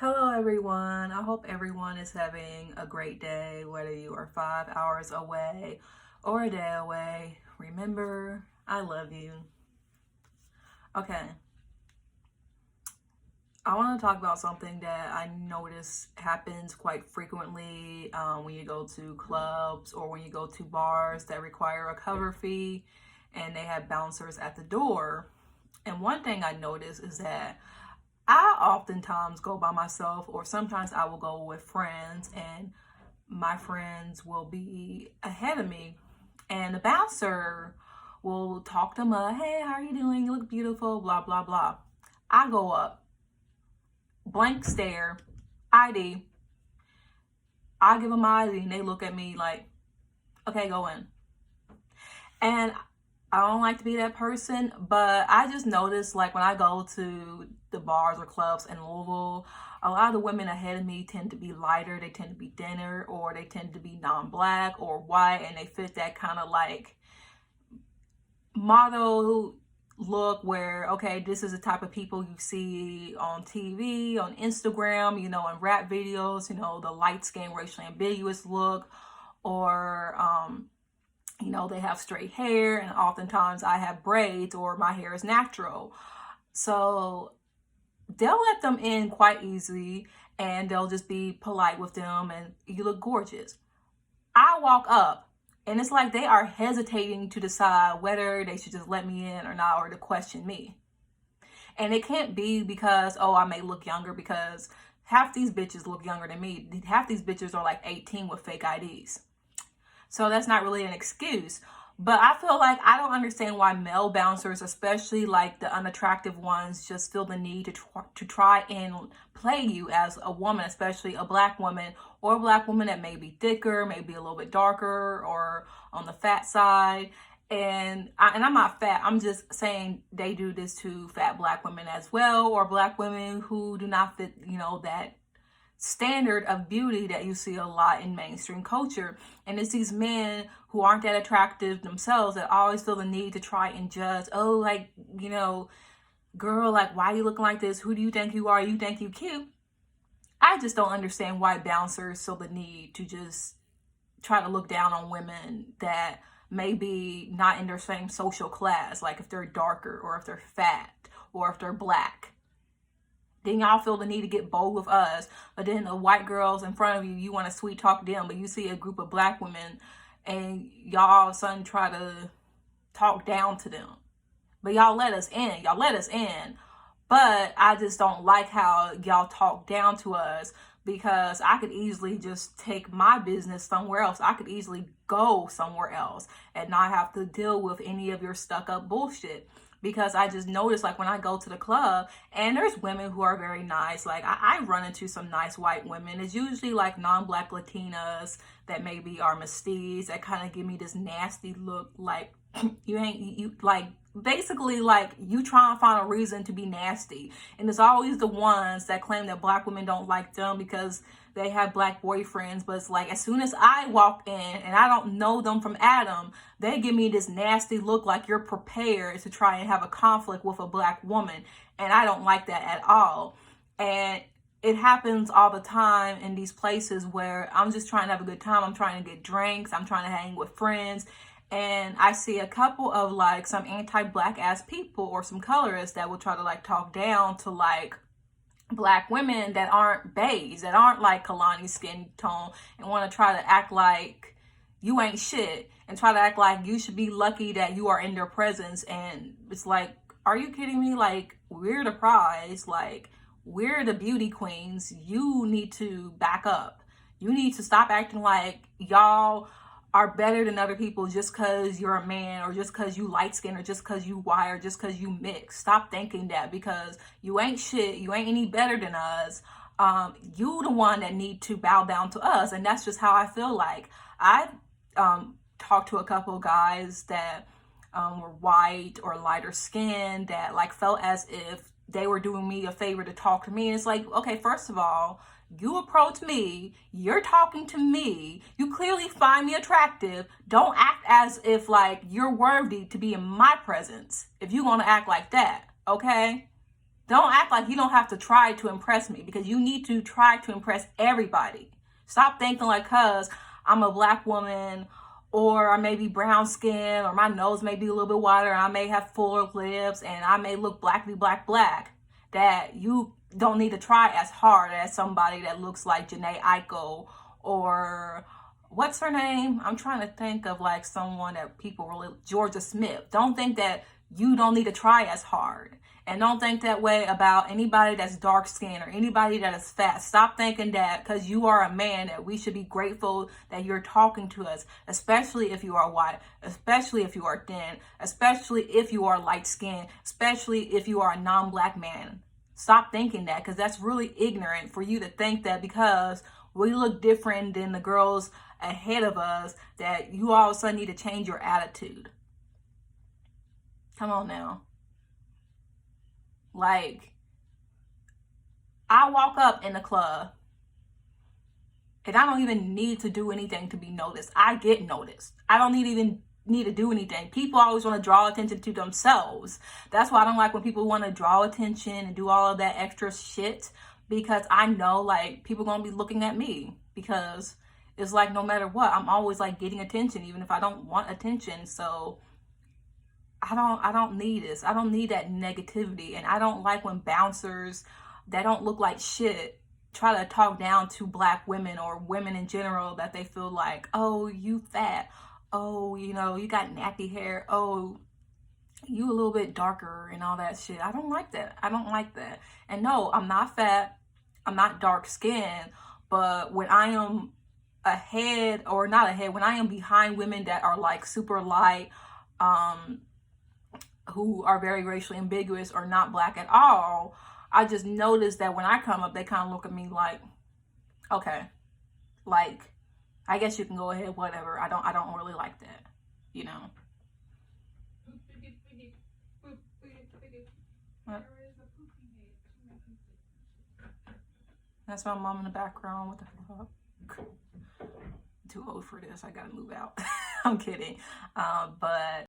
Hello, everyone. I hope everyone is having a great day, whether you are 5 hours away or a day away. Remember, I love you. Okay, I want to talk about something that I notice happens quite frequently when you go to clubs or when you go to bars that require a cover fee and they have bouncers at the door. And one thing I notice is that I oftentimes go by myself, or sometimes I will go with friends, and my friends will be ahead of me, and the bouncer will talk to them up. Hey, how are you doing? You look beautiful, blah, blah, blah. I go up, blank stare, ID. I give them my ID, and they look at me like, okay, go in. And I don't like to be that person, but I just noticed like when I go to the bars or clubs in Louisville, a lot of the women ahead of me tend to be lighter, they tend to be thinner, or they tend to be non-black or white, and they fit that kind of like model look where, okay, this is the type of people you see on TV, on Instagram, in rap videos, the light skin, racially ambiguous look, or they have straight hair, and oftentimes I have braids or my hair is natural. So they'll let them in quite easily and they'll just be polite with them and you look gorgeous. I walk up and it's like they are hesitating to decide whether they should just let me in or not, or to question me. And it can't be because, oh, I may look younger, because half these bitches look younger than me. Half these bitches are like 18 with fake IDs. So that's not really an excuse. But I feel like I don't understand why male bouncers, especially like the unattractive ones, just feel the need to try and play you as a woman, especially a black woman, or a black woman that may be thicker, maybe a little bit darker, or on the fat side. And I'm not fat. I'm just saying they do this to fat black women as well, or black women who do not fit, that standard of beauty that you see a lot in mainstream culture. And it's these men who aren't that attractive themselves that always feel the need to try and judge, oh, like, girl, like, why are you looking like this? Who do you think you are? You think you cute? I just don't understand why bouncers feel the need to just try to look down on women that may be not in their same social class, like if they're darker or if they're fat or if they're black. Then y'all feel the need to get bold with us, but then the white girls in front of you, you want to sweet talk them, but you see a group of black women and y'all all of a sudden try to talk down to them. But y'all let us in. But I just don't like how y'all talk down to us, because I could easily just take my business somewhere else. I could easily go somewhere else and not have to deal with any of your stuck up bullshit. Because I just noticed, like, when I go to the club and there's women who are very nice, like I run into some nice white women. It's usually like non-black Latinas that maybe are mestiz, that kind of give me this nasty look, like you like, basically like you trying to find a reason to be nasty. And it's always the ones that claim that black women don't like them because they have black boyfriends. But it's like, as soon as I walk in and I don't know them from Adam, they give me this nasty look like you're prepared to try and have a conflict with a black woman. And I don't like that at all. And it happens all the time in these places where I'm just trying to have a good time. I'm trying to get drinks. I'm trying to hang with friends. And I see a couple of like some anti-black ass people or some colorists that will try to like talk down to like black women that aren't beige, that aren't like Kalani's skin tone, and want to try to act like you ain't shit and try to act like you should be lucky that you are in their presence. And it's like, are you kidding me? Like, we're the prize. Like, we're the beauty queens. You need to back up. You need to stop acting like y'all are better than other people just because you're a man, or just because you light skin, or just because you white, or just because you mix. Stop thinking that, because you ain't shit. You ain't any better than us. You the one that need to bow down to us. And that's just how I feel like. I talked to a couple of guys that were white or lighter skinned that like felt as if they were doing me a favor to talk to me. And it's like, okay, first of all, you approach me, you're talking to me, you clearly find me attractive. Don't act as if like you're worthy to be in my presence if you're gonna act like that, okay? Don't act like you don't have to try to impress me, because you need to try to impress everybody. Stop thinking like, cuz I'm a black woman, or I may be brown skin, or my nose may be a little bit wider, and I may have fuller lips, and I may look black, that you don't need to try as hard as somebody that looks like Janae Aiko, or what's her name? I'm trying to think of like someone that people really, Georgia Smith. Don't think that you don't need to try as hard. And don't think that way about anybody that's dark skinned or anybody that is fat. Stop thinking that because you are a man that we should be grateful that you're talking to us, especially if you are white, especially if you are thin, especially if you are light skinned, especially if you are a non-black man. Stop thinking that, because that's really ignorant for you to think that because we look different than the girls ahead of us, that you all of a sudden need to change your attitude. Come on now. Like, I walk up in the club and I don't even need to do anything to be noticed. I get noticed. I don't even need to do anything. People always want to draw attention to themselves. That's why I don't like when people want to draw attention and do all of that extra shit, because I know like people gonna be looking at me, because it's like no matter what, I'm always like getting attention even if I don't want attention. So I don't need this. I don't need that negativity. And I don't like when bouncers that don't look like shit try to talk down to black women or women in general, that they feel like, oh, you fat. Oh, you know, you got nappy hair. Oh, you a little bit darker and all that shit. I don't like that. I don't like that. And no, I'm not fat. I'm not dark skinned. But when I am ahead, or not ahead, when I am behind women that are like super light, who are very racially ambiguous or not black at all, I just noticed that when I come up, they kind of look at me like, okay, like, I guess you can go ahead, whatever. I don't really like that, you know. What? That's my mom in the background. What the fuck? I'm too old for this. I gotta move out. I'm kidding. But